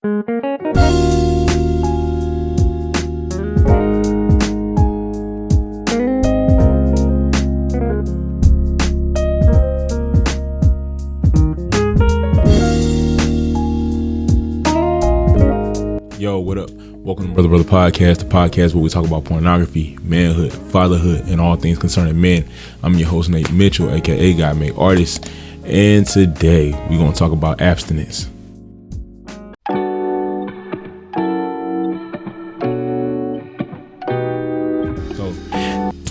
Yo, what up? Welcome to Brother Podcast, the podcast where we talk about pornography, manhood, fatherhood, and all things concerning men. I'm your host, Nate Mitchell, aka God Made Artist, and today we're going to talk about abstinence.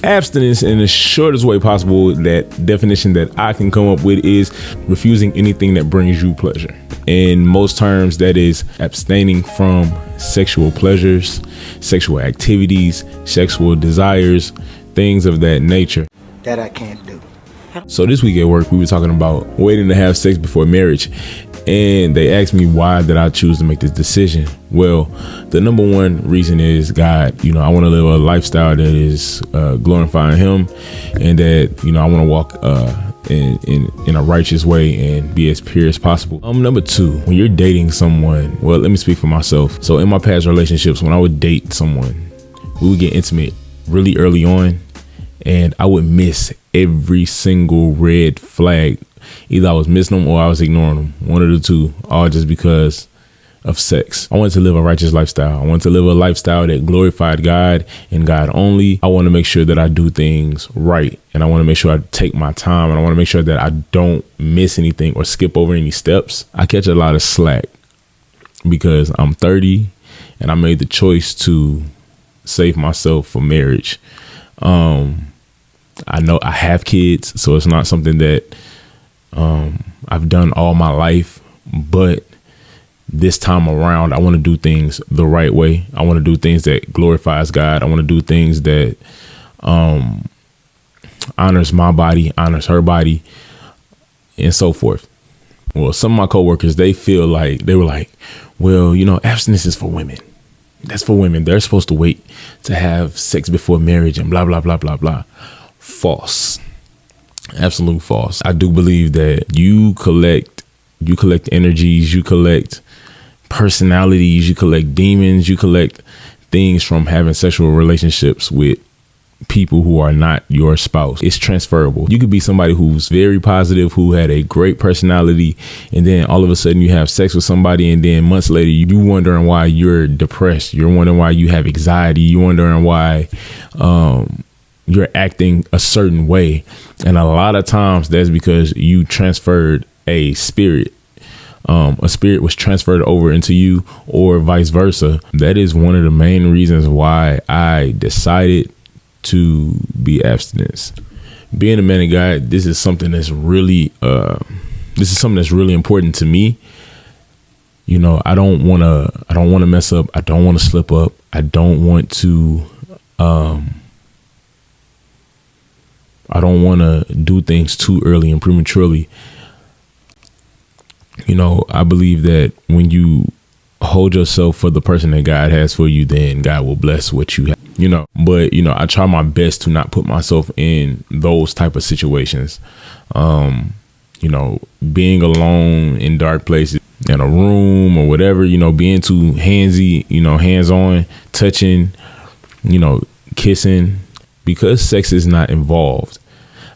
Abstinence, in the shortest way possible, that definition that I can come up with is refusing anything that brings you pleasure. In most terms, that is abstaining from sexual pleasures, sexual activities, sexual desires, things of that nature. That I can't do. So this week at work, we were talking about waiting to have sex before marriage. And they asked me, why did I choose to make this decision? Well, the number one reason is God. I want to live a lifestyle that is glorifying Him, and that, I want to walk in a righteous way and be as pure as possible. Number two, when you're dating someone, well, let me speak for myself. So in my past relationships, when I would date someone, we would get intimate really early on, and I would miss every single red flag. Either I was missing them or I was ignoring them, one of the two, all just because of sex. I wanted to live a righteous lifestyle. I wanted to live a lifestyle that glorified God and God only. I want to make sure that I do things right, and I want to make sure I take my time, and I want to make sure that I don't miss anything or skip over any steps. I catch a lot of slack because I'm 30 and I made the choice to save myself for marriage. I know I have kids, so it's not something that I've done all my life, but this time around, I want to do things the right way. I want to do things that glorifies God. I want to do things that honors my body, honors her body, and so forth. Well, some of my coworkers, they were like, well, abstinence is for women. That's for women. They're supposed to wait to have sex before marriage and blah, blah, blah, blah, blah. False. Absolute false. I do believe that you collect energies, you collect personalities, you collect demons, you collect things from having sexual relationships with people who are not your spouse. It's transferable. You could be somebody who's very positive, who had a great personality, and then all of a sudden you have sex with somebody, and then months later you wondering why you're depressed. You're wondering why you have anxiety. You're wondering why you're acting a certain way. And a lot of times that's because you transferred a spirit. A spirit was transferred over into you, or vice versa. That is one of the main reasons why I decided to be abstinence. Being a man of God, this is something that's really important to me. I don't want to mess up. I don't want to slip up. I don't want to do things too early and prematurely. I believe that when you hold yourself for the person that God has for you, then God will bless what you have, But, I try my best to not put myself in those type of situations. Being alone in dark places, in a room or whatever, being too handsy, hands-on, touching, kissing, because sex is not involved.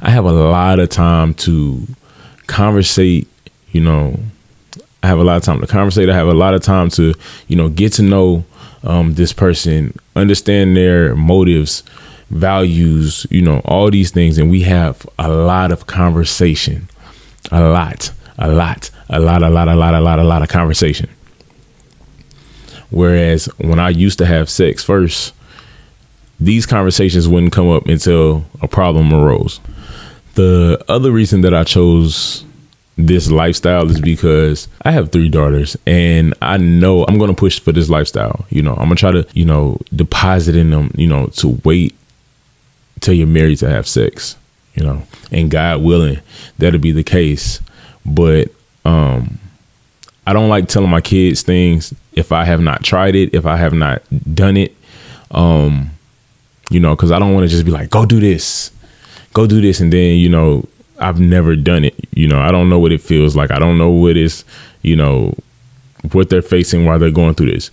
I have a lot of time to conversate, I have a lot of time to conversate. I have a lot of time to, get to know this person, understand their motives, values, all these things. And we have a lot of conversation, a lot of conversation. Whereas when I used to have sex first, these conversations wouldn't come up until a problem arose. The other reason that I chose this lifestyle is because I have 3 daughters, and I know I'm going to push for this lifestyle. I'm going to try to, deposit in them, to wait till you're married to have sex, and God willing, that'll be the case. But I don't like telling my kids things if I have not tried it, if I have not done it, because I don't want to just be like, go do this. And then, I've never done it. I don't know what it feels like. I don't know what it's, what they're facing while they're going through this.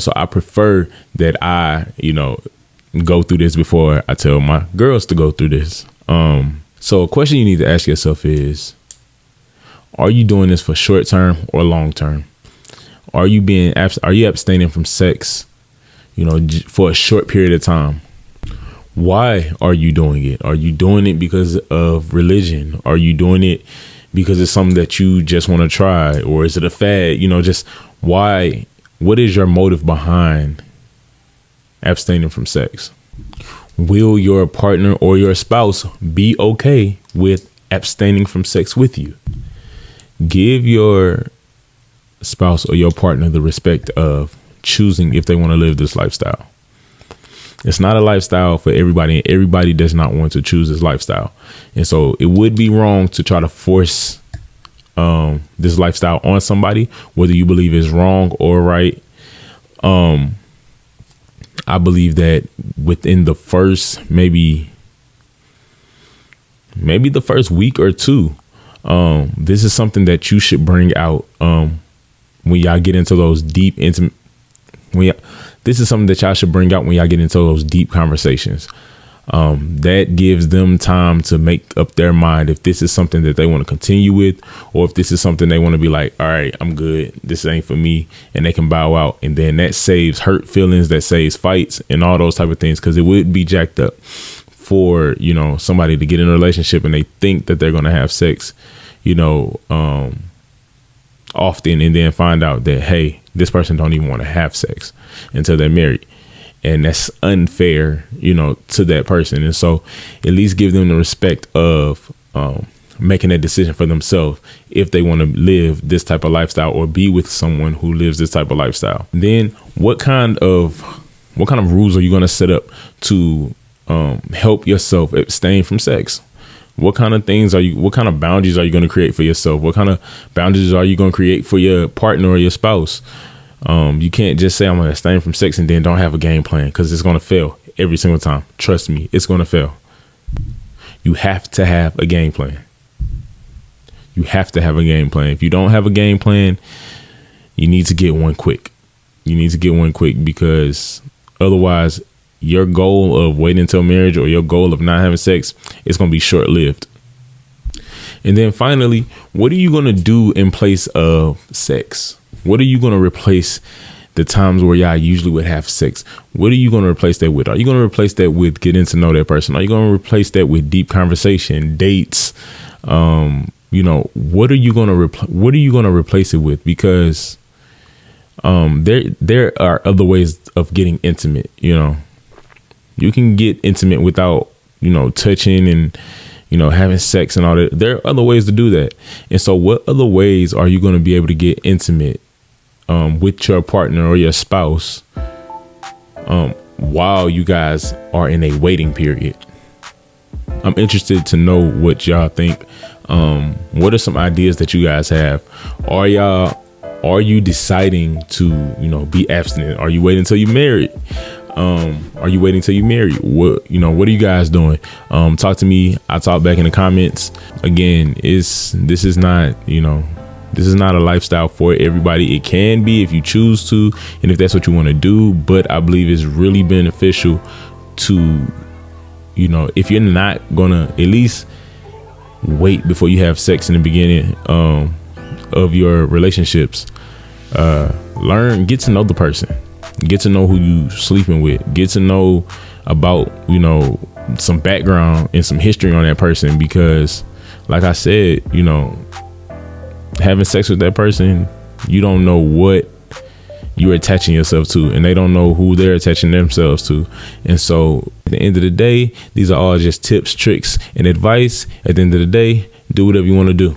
So I prefer that I, go through this before I tell my girls to go through this. So a question you need to ask yourself is, are you doing this for short term or long term? Are you abstaining from sex, for a short period of time? Why are you doing it? Are you doing it because of religion? Are you doing it because it's something that you just want to try? Or is it a fad? Just why? What is your motive behind abstaining from sex? Will your partner or your spouse be okay with abstaining from sex with you? Give your spouse or your partner the respect of choosing if they want to live this lifestyle. It's not a lifestyle for everybody, and everybody does not want to choose this lifestyle. And so it would be wrong to try to force this lifestyle on somebody, whether you believe it's wrong or right. I believe that within the first maybe the first week or two, this is something that you should bring out when y'all get into those deep intimate. This is something that y'all should bring out when y'all get into those deep conversations. That gives them time to make up their mind if this is something that they want to continue with, or if this is something they want to be like, all right, I'm good, this ain't for me, and they can bow out. And then that saves hurt feelings, that saves fights and all those type of things, because it would be jacked up for somebody to get in a relationship and they think that they're going to have sex often, and then find out that, hey, this person don't even want to have sex until they're married. And that's unfair, to that person. And so at least give them the respect of making that decision for themselves if they want to live this type of lifestyle or be with someone who lives this type of lifestyle. Then what kind of rules are you going to set up to help yourself abstain from sex? What kind of boundaries are you going to create for yourself? What kind of boundaries are you going to create for your partner or your spouse? You can't just say I'm going to abstain from sex and then don't have a game plan, because it's going to fail every single time. Trust me, it's going to fail. You have to have a game plan. You have to have a game plan. If you don't have a game plan, you need to get one quick. Because otherwise your goal of waiting until marriage or your goal of not having sex is going to be short-lived. And then finally, what are you going to do in place of sex? What are you going to replace the times where y'all usually would have sex? What are you going to replace that with? Are you going to replace that with getting to know that person? Are you going to replace that with deep conversation, dates? What are you going to replace it with? Because there are other ways of getting intimate. You can get intimate without touching and having sex and all that. There are other ways to do that. And so what other ways are you going to be able to get intimate with your partner or your spouse while you guys are in a waiting period? I'm interested to know what y'all think. What are some ideas that you guys have? Are you deciding to be abstinent? Are you waiting until you're married? Are you waiting till you marry? What are you guys doing? Talk to me. I'll talk back in the comments. Again, this is not a lifestyle for everybody. It can be if you choose to, and if that's what you want to do. But I believe it's really beneficial to, if you're not gonna at least wait before you have sex in the beginning of your relationships. Get to know the person. Get to know who you sleeping with. Get to know about, some background and some history on that person. Because like I said, having sex with that person, you don't know what you're attaching yourself to, and they don't know who they're attaching themselves to. And so at the end of the day, these are all just tips, tricks, and advice. At the end of the day, do whatever you want to do.